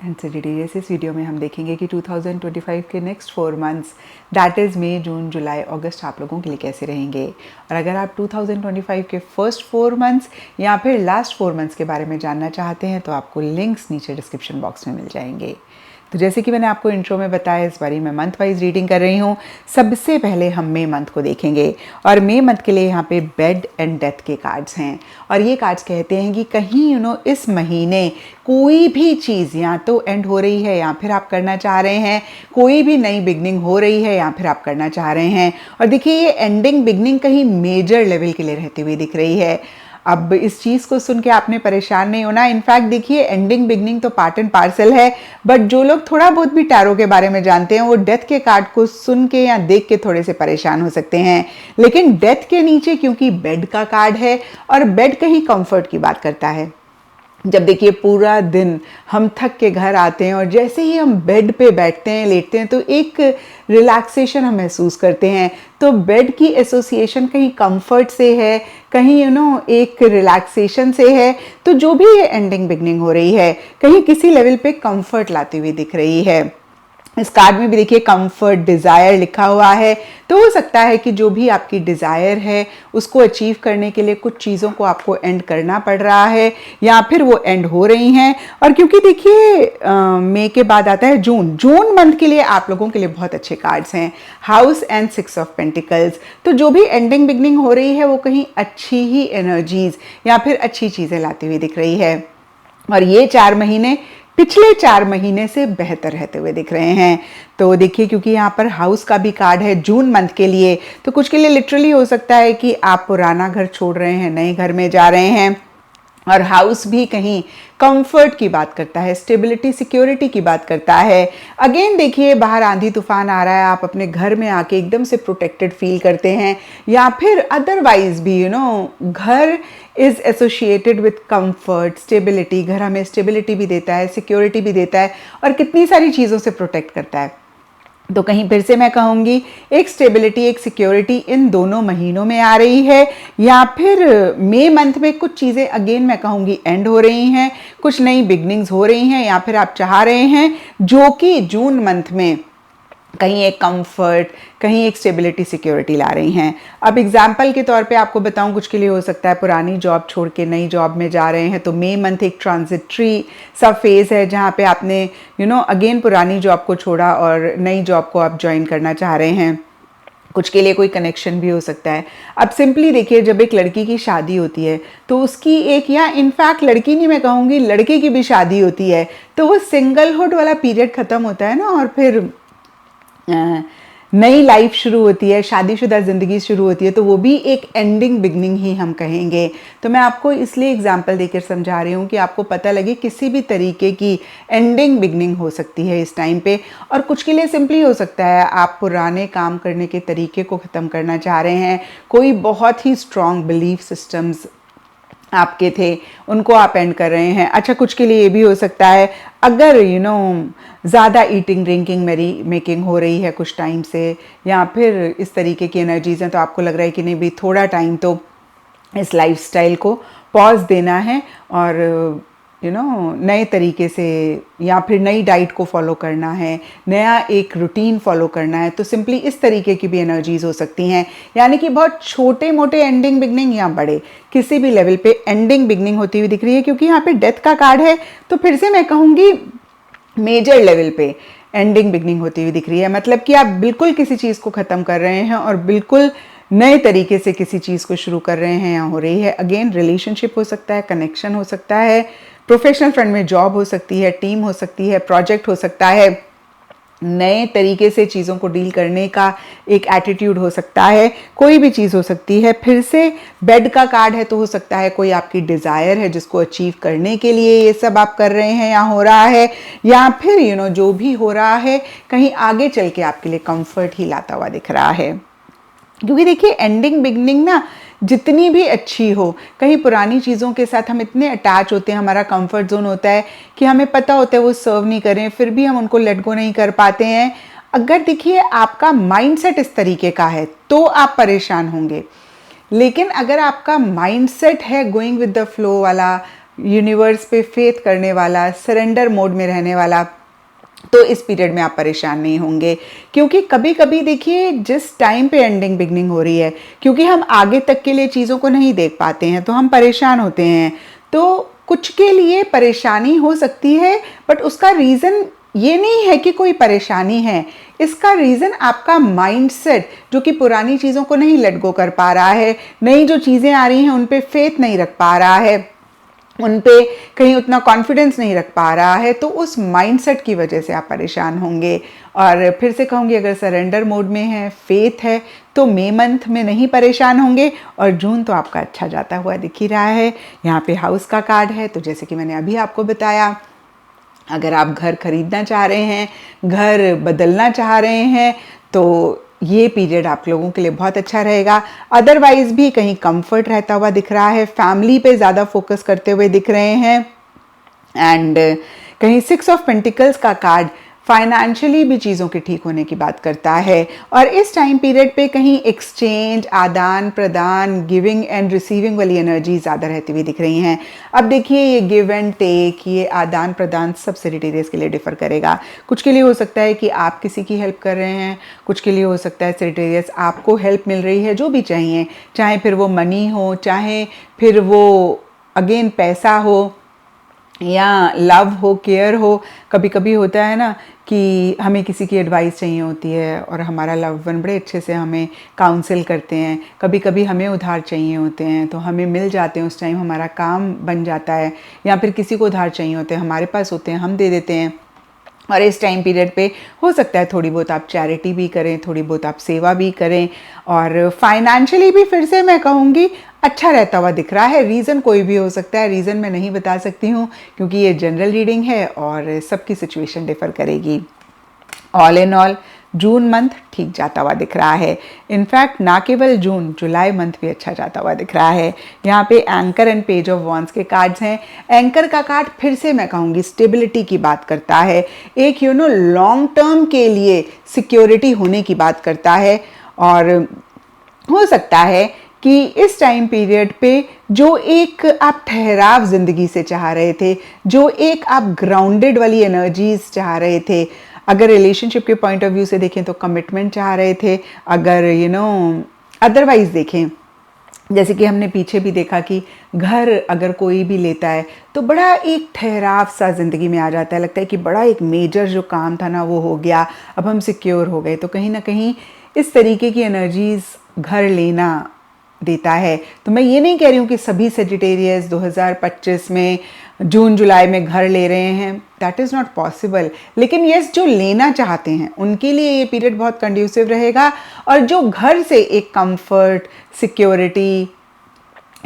एनसीडीटी। जैसे इस वीडियो में हम देखेंगे कि 2025 के नेक्स्ट 4 मंथ्स दैट इज़ मई, जून, जुलाई, अगस्त आप लोगों के लिए कैसे रहेंगे। और अगर आप 2025 के फर्स्ट 4 मंथ्स या फिर लास्ट 4 मंथ्स के बारे में जानना चाहते हैं तो आपको लिंक्स नीचे डिस्क्रिप्शन बॉक्स में मिल जाएंगे। तो जैसे कि मैंने आपको इंट्रो में बताया, इस बारी मैं मंथ वाइज रीडिंग कर रही हूँ। सबसे पहले हम मई मंथ को देखेंगे और मई मंथ के लिए यहाँ पे बेड एंड डेथ के कार्ड्स हैं और ये कार्ड्स कहते हैं कि कहीं इस महीने कोई भी चीज़ या तो एंड हो रही है या फिर आप करना चाह रहे हैं, कोई भी नई बिगनिंग हो रही है या फिर आप करना चाह रहे हैं। और देखिए ये एंडिंग बिगनिंग कहीं मेजर लेवल के लिए रहती हुई दिख रही है। अब इस चीज़ को सुन के आपने परेशान नहीं होना। इनफैक्ट देखिए एंडिंग बिगनिंग तो पार्ट एंड पार्सल है, बट जो लोग थोड़ा बहुत भी टैरो के बारे में जानते हैं वो डेथ के कार्ड को सुन के या देख के थोड़े से परेशान हो सकते हैं। लेकिन डेथ के नीचे क्योंकि बेड का कार्ड है और बेड कहीं कंफर्ट की बात करता है। जब देखिए पूरा दिन हम थक के घर आते हैं और जैसे ही हम बेड पे बैठते हैं, लेटते हैं, तो एक रिलैक्सेशन हम महसूस करते हैं। तो बेड की एसोसिएशन कहीं कंफर्ट से है, कहीं एक रिलैक्सेशन से है। तो जो भी ये एंडिंग बिगनिंग हो रही है कहीं किसी लेवल पे कंफर्ट लाती हुई दिख रही है। इस कार्ड में भी देखिए कंफर्ट, डिज़ायर लिखा हुआ है। तो हो सकता है कि जो भी आपकी डिज़ायर है उसको अचीव करने के लिए कुछ चीज़ों को आपको एंड करना पड़ रहा है या फिर वो एंड हो रही हैं। और क्योंकि देखिए मई के बाद आता है जून, जून मंथ के लिए आप लोगों के लिए बहुत अच्छे कार्ड्स हैं, हाउस एंड 6 ऑफ पेंटिकल्स। तो जो भी एंडिंग बिगनिंग हो रही है वो कहीं अच्छी ही एनर्जीज या फिर अच्छी चीज़ें लाती हुई दिख रही है। और ये 4 महीने पिछले 4 महीने से बेहतर रहते हुए दिख रहे हैं। तो देखिए क्योंकि यहाँ पर हाउस का भी कार्ड है जून मंथ के लिए, तो कुछ के लिए लिटरली हो सकता है कि आप पुराना घर छोड़ रहे हैं, नए घर में जा रहे हैं। और हाउस भी कहीं कंफर्ट की बात करता है, स्टेबिलिटी, सिक्योरिटी की बात करता है। अगेन देखिए बाहर आंधी तूफान आ रहा है, आप अपने घर में आके एकदम से प्रोटेक्टेड फील करते हैं या फिर अदरवाइज भी घर is associated with comfort, stability. घर हमें स्टेबिलिटी भी देता है, सिक्योरिटी भी देता है और कितनी सारी चीज़ों से प्रोटेक्ट करता है। तो कहीं फिर से मैं कहूँगी एक स्टेबिलिटी, एक सिक्योरिटी इन दोनों महीनों में आ रही है। या फिर मई मंथ में कुछ चीज़ें अगेन मैं कहूँगी एंड हो रही हैं, कुछ नई बिगनिंग्स हो रही हैं या फिर आप चाह रहे हैं जो कि जून मंथ में कहीं एक कंफर्ट, कहीं एक स्टेबिलिटी, सिक्योरिटी ला रही हैं। अब एग्जाम्पल के तौर पे आपको बताऊं, कुछ के लिए हो सकता है पुरानी जॉब छोड़ के नई जॉब में जा रहे हैं, तो मई मंथ एक ट्रांजिटरी सा फेज़ है जहाँ पे आपने अगेन पुरानी जॉब को छोड़ा और नई जॉब को आप ज्वाइन करना चाह रहे हैं। कुछ के लिए कोई कनेक्शन भी हो सकता है। अब सिंपली देखिए जब एक लड़की की शादी होती है तो उसकी एक, या इनफैक्ट लड़की नहीं मैं कहूँगी लड़के की भी शादी होती है, तो वो सिंगलहुड वाला पीरियड ख़त्म होता है ना और फिर नई लाइफ शुरू होती है, शादीशुदा ज़िंदगी शुरू होती है, तो वो भी एक एंडिंग बिगनिंग ही हम कहेंगे। तो मैं आपको इसलिए एग्जांपल देकर समझा रही हूँ कि आपको पता लगे किसी भी तरीके की एंडिंग बिगनिंग हो सकती है इस टाइम पे। और कुछ के लिए सिंपली हो सकता है आप पुराने काम करने के तरीके को ख़त्म करना चाह रहे हैं, कोई बहुत ही स्ट्रॉन्ग बिलीफ सिस्टम्स आपके थे उनको आप एंड कर रहे हैं। अच्छा, कुछ के लिए ये भी हो सकता है अगर ज़्यादा ईटिंग, ड्रिंकिंग, मेकिंग हो रही है कुछ टाइम से या फिर इस तरीके की एनर्जीज़ हैं, तो आपको लग रहा है कि नहीं भाई थोड़ा टाइम तो इस लाइफस्टाइल को पॉज देना है और नए तरीके से या फिर नई डाइट को फॉलो करना है, नया एक रूटीन फॉलो करना है। तो सिंपली इस तरीके की भी एनर्जीज हो सकती हैं। यानी कि बहुत छोटे मोटे एंडिंग बिगनिंग या बड़े किसी भी लेवल पे एंडिंग बिगनिंग होती हुई दिख रही है। क्योंकि यहाँ पे डेथ का कार्ड है तो फिर से मैं कहूँगी मेजर लेवल पे एंडिंग बिगनिंग होती हुई दिख रही है। मतलब कि आप बिल्कुल किसी चीज़ को ख़त्म कर रहे हैं और बिल्कुल नए तरीके से किसी चीज़ को शुरू कर रहे हैं या हो रही है। अगेन रिलेशनशिप हो सकता है, कनेक्शन हो सकता है, प्रोफेशनल फ्रंट में जॉब हो सकती है, टीम हो सकती है, प्रोजेक्ट हो सकता है, नए तरीके से चीज़ों को डील करने का एक एटीट्यूड हो सकता है, कोई भी चीज़ हो सकती है। फिर से बेड का कार्ड है तो हो सकता है कोई आपकी डिज़ायर है जिसको अचीव करने के लिए ये सब आप कर रहे हैं या हो रहा है, या फिर जो भी हो रहा है कहीं आगे चल के आपके लिए कंफर्ट ही लाता हुआ दिख रहा है। क्योंकि देखिए एंडिंग बिगनिंग ना जितनी भी अच्छी हो, कहीं पुरानी चीज़ों के साथ हम इतने अटैच होते हैं, हमारा कंफर्ट जोन होता है कि हमें पता होता है वो सर्व नहीं करें, फिर भी हम उनको लेट गो नहीं कर पाते हैं। अगर देखिए आपका माइंडसेट इस तरीके का है तो आप परेशान होंगे। लेकिन अगर आपका माइंडसेट है गोइंग विद द फ्लो वाला, यूनिवर्स पे फेथ करने वाला, सरेंडर मोड में रहने वाला, तो इस पीरियड में आप परेशान नहीं होंगे। क्योंकि कभी कभी देखिए जिस टाइम पे एंडिंग बिगनिंग हो रही है, क्योंकि हम आगे तक के लिए चीज़ों को नहीं देख पाते हैं तो हम परेशान होते हैं। तो कुछ के लिए परेशानी हो सकती है, बट उसका रीज़न ये नहीं है कि कोई परेशानी है, इसका रीज़न आपका माइंडसेट जो कि पुरानी चीज़ों को नहीं लेट गो कर पा रहा है, नई जो चीज़ें आ रही हैं उन पे फेथ नहीं रख पा रहा है, उन पे कहीं उतना कॉन्फिडेंस नहीं रख पा रहा है, तो उस माइंडसेट की वजह से आप परेशान होंगे। और फिर से कहूँगी, अगर सरेंडर मोड में है, फेथ है, तो मई मंथ में नहीं परेशान होंगे। और जून तो आपका अच्छा जाता हुआ दिख ही रहा है। यहाँ पे हाउस का कार्ड है, तो जैसे कि मैंने अभी आपको बताया, अगर आप घर खरीदना चाह रहे हैं, घर बदलना चाह रहे हैं, तो ये पीरियड आप लोगों के लिए बहुत अच्छा रहेगा। अदरवाइज भी कहीं कंफर्ट रहता हुआ दिख रहा है, फैमिली पे ज़्यादा फोकस करते हुए दिख रहे हैं। एंड कहीं 6 ऑफ पेंटिकल्स का कार्ड फाइनेंशियली भी चीज़ों के ठीक होने की बात करता है। और इस टाइम पीरियड पे कहीं एक्सचेंज, आदान प्रदान, गिविंग एंड रिसीविंग वाली एनर्जी ज़्यादा रहती हुई दिख रही हैं। अब देखिए, ये गिव एंड टेक, ये आदान प्रदान सब सेजिटेरियस के लिए डिफर करेगा। कुछ के लिए हो सकता है कि आप किसी की हेल्प कर रहे हैं, कुछ के लिए हो सकता है सेजिटेरियस आपको हेल्प मिल रही है, जो भी चाहिए, चाहे फिर वो मनी हो, चाहे फिर वो अगेन पैसा हो, या लव हो, केयर हो। कभी कभी होता है ना कि हमें किसी की एडवाइस चाहिए होती है और हमारा लव वन बड़े अच्छे से हमें काउंसिल करते हैं। कभी कभी हमें उधार चाहिए होते हैं तो हमें मिल जाते हैं, उस टाइम हमारा काम बन जाता है। या फिर किसी को उधार चाहिए होते हैं, हमारे पास होते हैं, हम दे देते हैं। और इस टाइम पीरियड पे हो सकता है थोड़ी बहुत आप चैरिटी भी करें, थोड़ी बहुत आप सेवा भी करें। और फाइनेंशियली भी फिर से मैं कहूँगी अच्छा रहता हुआ दिख रहा है। रीज़न कोई भी हो सकता है, रीज़न मैं नहीं बता सकती हूँ क्योंकि ये जनरल रीडिंग है और सबकी सिचुएशन डिफर करेगी। All in all June month ठीक जाता हुआ दिख रहा है। इनफैक्ट ना केवल जून, जुलाई मंथ भी अच्छा जाता हुआ दिख रहा है। यहाँ पे anchor and page of wands के कार्ड्स हैं। एंकर का कार्ड फिर से मैं कहूँगी स्टेबिलिटी की बात करता है, एक लॉन्ग टर्म के लिए सिक्योरिटी होने की बात करता है। और हो सकता है कि इस टाइम पीरियड पे जो एक आप ठहराव ज़िंदगी से चाह रहे थे, जो एक आप ग्राउंडेड वाली एनर्जीज चाह रहे थे, अगर रिलेशनशिप के पॉइंट ऑफ व्यू से देखें तो कमिटमेंट चाह रहे थे, अगर अदरवाइज देखें, जैसे कि हमने पीछे भी देखा कि घर अगर कोई भी लेता है तो बड़ा एक ठहराव सा ज़िंदगी में आ जाता है, लगता है कि बड़ा एक मेजर जो काम था ना वो हो गया, अब हम सिक्योर हो गए। तो कहीं ना कहीं इस तरीके की एनर्जीज घर लेना देता है। तो मैं ये नहीं कह रही हूँ कि सभी सेजिटेरियस 2025 में जून जुलाई में घर ले रहे हैं, दैट इज़ नॉट पॉसिबल। लेकिन यस, जो लेना चाहते हैं उनके लिए ये पीरियड बहुत कंड्यूसिव रहेगा। और जो घर से एक कंफर्ट, सिक्योरिटी,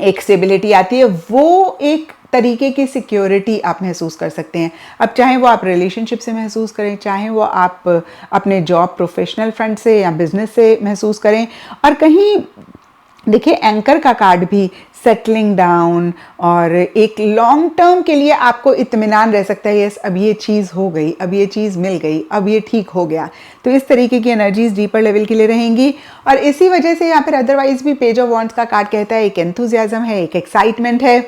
एक स्टेबिलिटी आती है, वो एक तरीके की सिक्योरिटी आप महसूस कर सकते हैं। अब चाहे वो आप रिलेशनशिप से महसूस करें, चाहे वो आप अपने जॉब प्रोफेशनल फ्रंट से या बिजनेस से महसूस करें। और कहीं देखिए, एंकर का कार्ड भी सेटलिंग डाउन और एक लॉन्ग टर्म के लिए आपको इत्मीनान रह सकता है, यस अब ये चीज़ हो गई, अब ये चीज़ मिल गई, अब ये ठीक हो गया। तो इस तरीके की एनर्जीज डीपर लेवल के लिए रहेंगी। और इसी वजह से या फिर अदरवाइज भी पेज ऑफ वॉन्ड्स का कार्ड कहता है एक एंथुजियाज्म है, एक एक्साइटमेंट है।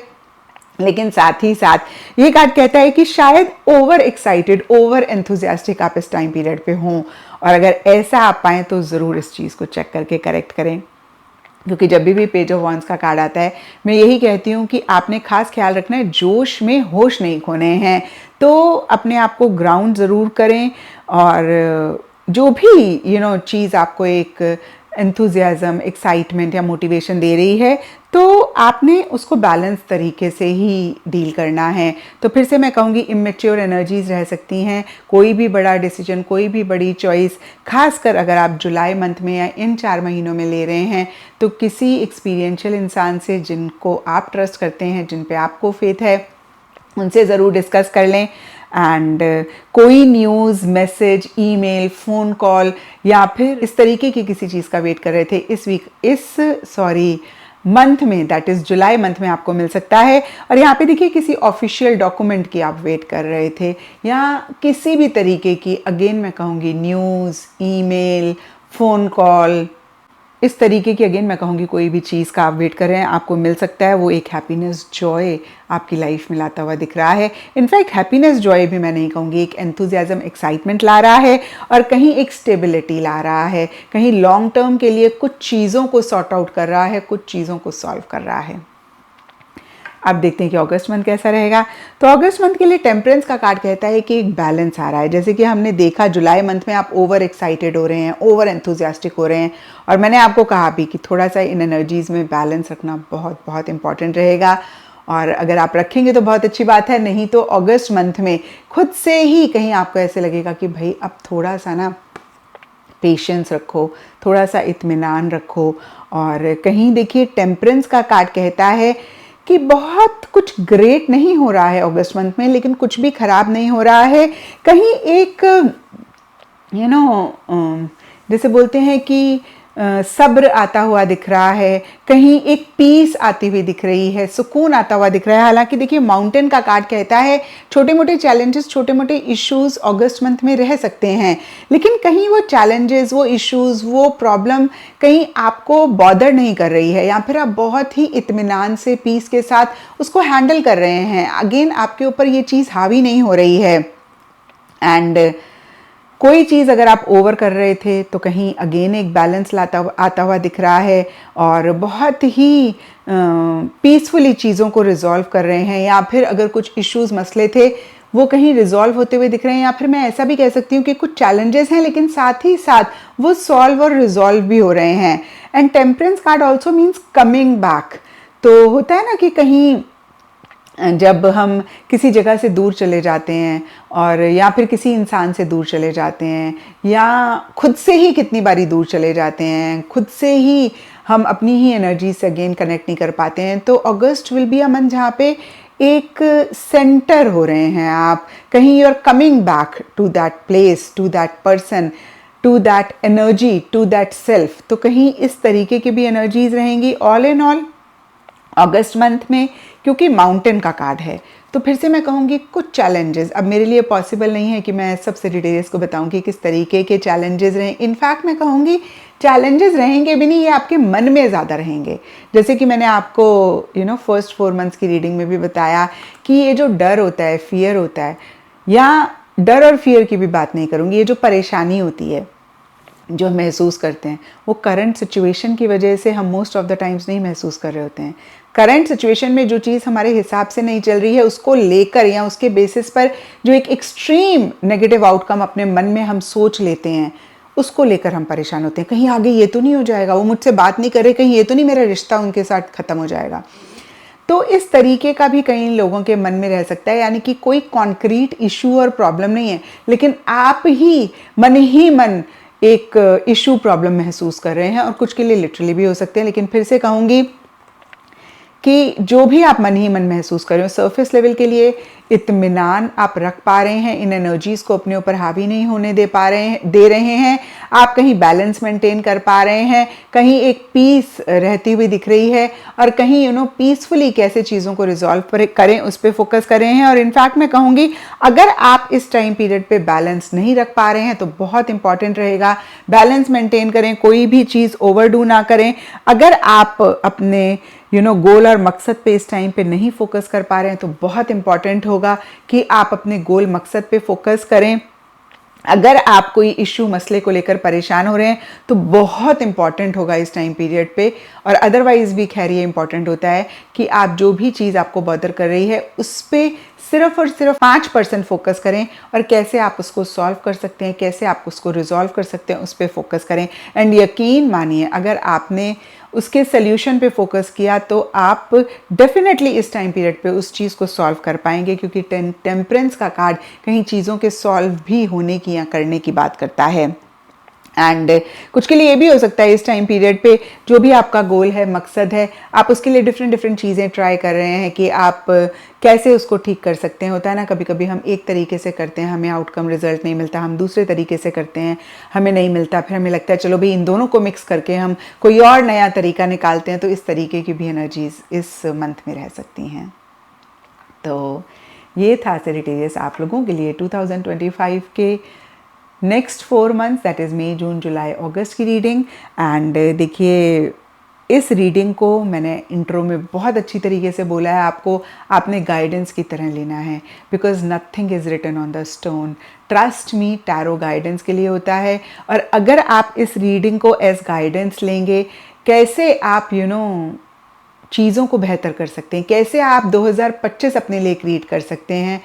लेकिन साथ ही साथ ये कार्ड कहता है कि शायद ओवर एक्साइटेड, ओवर एंथुजियास्टिक आप इस टाइम पीरियड पे हों। और अगर ऐसा आप पाएँ तो ज़रूर इस चीज़ को चेक करके करेक्ट करें। क्योंकि जब भी पेज ऑफ वॉन्ड्स का कार्ड आता है, मैं यही कहती हूँ कि आपने खास ख्याल रखना है, जोश में होश नहीं खोने हैं। तो अपने आप को ग्राउंड ज़रूर करें। और जो भी चीज़ आपको एक एंथुजियाज्म, एक्साइटमेंट या मोटिवेशन दे रही है, तो आपने उसको बैलेंस तरीके से ही डील करना है। तो फिर से मैं कहूँगी इमेच्योर एनर्जीज रह सकती हैं। कोई भी बड़ा डिसीजन, कोई भी बड़ी चॉइस, खासकर अगर आप जुलाई मंथ में या इन 4 महीनों में ले रहे हैं, तो किसी एक्सपीरियंशियल इंसान से जिनको आप ट्रस्ट करते हैं, जिन पे आपको फेथ है, उनसे ज़रूर डिस्कस कर लें। एंड कोई news, message, email, phone call या फिर इस तरीके की किसी चीज़ का वेट कर रहे थे इस मंथ में, दैट इज़ जुलाई मंथ में आपको मिल सकता है। और यहाँ पे देखिए, किसी ऑफिशियल डॉक्यूमेंट की आप वेट कर रहे थे या किसी भी तरीके की, अगेन मैं कहूँगी न्यूज़, ईमेल, फ़ोन कॉल, इस तरीके की अगेन मैं कहूँगी कोई भी चीज़ का आप वेट कर रहे हैं आपको मिल सकता है, वो एक हैप्पीनेस जॉय आपकी लाइफ में लाता हुआ दिख रहा है। इनफैक्ट हैप्पीनेस जॉय भी मैं नहीं कहूँगी, एक एंथुजियाज्म एक्साइटमेंट ला रहा है और कहीं एक स्टेबिलिटी ला रहा है, कहीं लॉन्ग टर्म के लिए कुछ चीज़ों को सॉर्ट आउट कर रहा है, कुछ चीज़ों को सॉल्व कर रहा है। अब देखते हैं कि अगस्त मंथ कैसा रहेगा। तो अगस्त मंथ के लिए टेम्परेंस का कार्ड कहता है कि एक बैलेंस आ रहा है। जैसे कि हमने देखा जुलाई मंथ में आप ओवर एक्साइटेड हो रहे हैं, ओवर एंथुजियास्टिक हो रहे हैं, और मैंने आपको कहा भी कि थोड़ा सा इन एनर्जीज़ में बैलेंस रखना बहुत बहुत इंपॉर्टेंट रहेगा। और अगर आप रखेंगे तो बहुत अच्छी बात है, नहीं तो अगस्त मंथ में खुद से ही कहीं आपको ऐसे लगेगा कि भाई अब थोड़ा सा ना पेशेंस रखो, थोड़ा सा इत्मीनान रखो। और कहीं देखिए टेम्परेंस का कार्ड कहता है कि बहुत कुछ ग्रेट नहीं हो रहा है अगस्त मंथ में, लेकिन कुछ भी खराब नहीं हो रहा है। कहीं एक जैसे बोलते हैं कि सब्र आता हुआ दिख रहा है, कहीं एक पीस आती हुई दिख रही है, सुकून आता हुआ दिख रहा है। हालांकि देखिए माउंटेन का कार्ड कहता है छोटे मोटे चैलेंजेस, छोटे मोटे इश्यूज अगस्त मंथ में रह सकते हैं, लेकिन कहीं वो चैलेंजेस, वो इश्यूज, वो प्रॉब्लम कहीं आपको बॉदर नहीं कर रही है, या फिर आप बहुत ही इत्मीनान से पीस के साथ उसको हैंडल कर रहे हैं। अगेन आपके ऊपर ये चीज़ हावी नहीं हो रही है। एंड कोई चीज़ अगर आप ओवर कर रहे थे तो कहीं अगेन एक बैलेंस आता हुआ दिख रहा है, और बहुत ही पीसफुली चीज़ों को रिजॉल्व कर रहे हैं, या फिर अगर कुछ इश्यूज मसले थे वो कहीं रिजॉल्व होते हुए दिख रहे हैं, या फिर मैं ऐसा भी कह सकती हूँ कि कुछ चैलेंजेस हैं लेकिन साथ ही साथ वो सॉल्व और रिजॉल्व भी हो रहे हैं। And temperance card also means coming back. तो होता है ना कि कहीं जब हम किसी जगह से दूर चले जाते हैं, और या फिर किसी इंसान से दूर चले जाते हैं, या खुद से ही कितनी बारी दूर चले जाते हैं, खुद से ही हम अपनी ही एनर्जी से अगेन कनेक्ट नहीं कर पाते हैं, तो August will be a month जहाँ पे एक सेंटर हो रहे हैं आप, कहीं you are coming back to that place, to that person, to that energy, to that self. तो कहीं इस तरीके की भी एनर्जीज रहेंगी all in all August month में, क्योंकि माउंटेन का कार्ड है। तो फिर से मैं कहूँगी कुछ चैलेंजेस, अब मेरे लिए पॉसिबल नहीं है कि मैं सब सेजिटेरियस को बताऊँ कि किस तरीके के चैलेंजेस रहें। इनफैक्ट मैं कहूँगी चैलेंजेस रहेंगे भी नहीं, ये आपके मन में ज़्यादा रहेंगे। जैसे कि मैंने आपको फर्स्ट 4 मंथ्स की रीडिंग में भी बताया कि ये जो डर होता है, फियर होता है, या डर और फियर की भी बात नहीं करूँगी, ये जो परेशानी होती है जो महसूस करते हैं, वो करंट सिचुएशन की वजह से हम मोस्ट ऑफ द टाइम्स नहीं महसूस कर रहे होते हैं। करंट सिचुएशन में जो चीज़ हमारे हिसाब से नहीं चल रही है, उसको लेकर या उसके बेसिस पर जो एक एक्सट्रीम नेगेटिव आउटकम अपने मन में हम सोच लेते हैं, उसको लेकर हम परेशान होते हैं। कहीं आगे ये तो नहीं हो जाएगा, वो मुझसे बात नहीं करे, कहीं ये तो नहीं मेरा रिश्ता उनके साथ ख़त्म हो जाएगा। तो इस तरीके का भी कई लोगों के मन में रह सकता है, यानी कि कोई कॉन्क्रीट इशू और प्रॉब्लम नहीं है, लेकिन आप ही मन एक इशू प्रॉब्लम महसूस कर रहे हैं, और कुछ के लिए लिटरली भी हो सकते हैं। लेकिन फिर से कहूँगी कि जो भी आप मन ही मन महसूस कर रहे हो, सरफेस लेवल के लिए इत्मीनान आप रख पा रहे हैं, इन एनर्जीज को अपने ऊपर हावी नहीं होने दे रहे हैं, आप कहीं बैलेंस मेंटेन कर पा रहे हैं, कहीं एक पीस रहती हुई दिख रही है, और कहीं पीसफुली कैसे चीज़ों को रिजॉल्व करें उस पर फोकस कर रहे हैं। और इनफैक्ट मैं कहूँगी अगर आप इस टाइम पीरियड पे बैलेंस नहीं रख पा रहे हैं तो बहुत इंपॉर्टेंट रहेगा बैलेंस मेंटेन करें, कोई भी चीज़ ओवरडू ना करें। अगर आप अपने गोल और मकसद पे इस टाइम पे नहीं फोकस कर पा रहे हैं तो बहुत इंपॉर्टेंट होगा कि आप अपने गोल मकसद पे फोकस करें। अगर आप कोई इशू मसले को लेकर परेशान हो रहे हैं तो बहुत इंपॉर्टेंट होगा इस टाइम पीरियड पे, और अदरवाइज भी खैर ये इंपॉर्टेंट होता है कि आप जो भी चीज़ आपको बॉदर कर रही है उस पर सिर्फ और सिर्फ 5% फोकस करें, और कैसे आप उसको सॉल्व कर सकते हैं, कैसे आप उसको रिजॉल्व कर सकते हैं उस पर फोकस करें। एंड यकीन मानिए अगर आपने उसके सल्यूशन पे फोकस किया तो आप डेफिनेटली इस टाइम पीरियड पे उस चीज़ को सॉल्व कर पाएंगे, क्योंकि टेम्परेंस का कार्ड कहीं चीज़ों के सॉल्व भी होने की या करने की बात करता है। एंड कुछ के लिए ये भी हो सकता है इस टाइम पीरियड पे जो भी आपका गोल है, मकसद है, आप उसके लिए डिफरेंट चीज़ें ट्राई कर रहे हैं कि आप कैसे उसको ठीक कर सकते हैं। होता है ना कभी कभी हम एक तरीके से करते हैं, हमें आउटकम रिजल्ट नहीं मिलता, हम दूसरे तरीके से करते हैं, हमें नहीं मिलता, फिर हमें लगता है चलो भाई इन दोनों को मिक्स करके हम कोई और नया तरीका निकालते हैं। तो इस तरीके की भी एनर्जीज इस मंथ में रह सकती हैं। तो ये था सेजिटेरियस आप लोगों के लिए 2025 के नेक्स्ट 4 मंथ्स दैट इज़ मई जून जुलाई अगस्त की रीडिंग। एंड देखिए इस रीडिंग को मैंने इंट्रो में बहुत अच्छी तरीके से बोला है आपको, आपने गाइडेंस की तरह लेना है, because nothing is written on the stone. Trust me, tarot guidance के लिए होता है। और अगर आप इस रीडिंग को एज गाइडेंस लेंगे, कैसे आप चीज़ों को बेहतर कर सकते हैं, कैसे आप 2025 अपने लिए क्रिएट कर सकते हैं,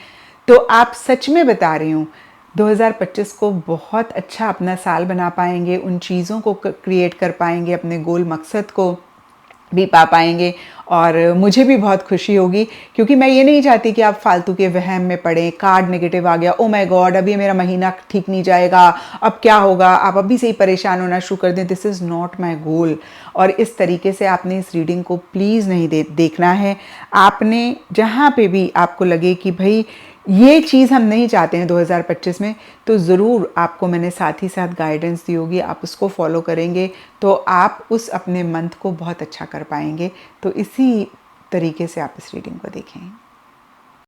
तो आप सच में बता रही हूँ 2025 को बहुत अच्छा अपना साल बना पाएंगे, उन चीज़ों को क्रिएट कर पाएंगे, अपने गोल मकसद को भी पा पाएंगे। और मुझे भी बहुत खुशी होगी, क्योंकि मैं ये नहीं चाहती कि आप फालतू के वहम में पड़ें, कार्ड नेगेटिव आ गया, ओ माय गॉड अभी मेरा महीना ठीक नहीं जाएगा, अब क्या होगा, आप अभी से ही परेशान होना शुरू कर दें। This is not my goal. और इस तरीके से आपने इस रीडिंग को प्लीज़ नहीं देखना है। आपने जहाँ पे भी आपको लगे कि भाई ये चीज़ हम नहीं चाहते हैं 2025 में, तो ज़रूर आपको मैंने साथ ही साथ गाइडेंस दी होगी, आप उसको फॉलो करेंगे तो आप उस अपने मंथ को बहुत अच्छा कर पाएंगे। तो इसी तरीके से आप इस रीडिंग को देखें।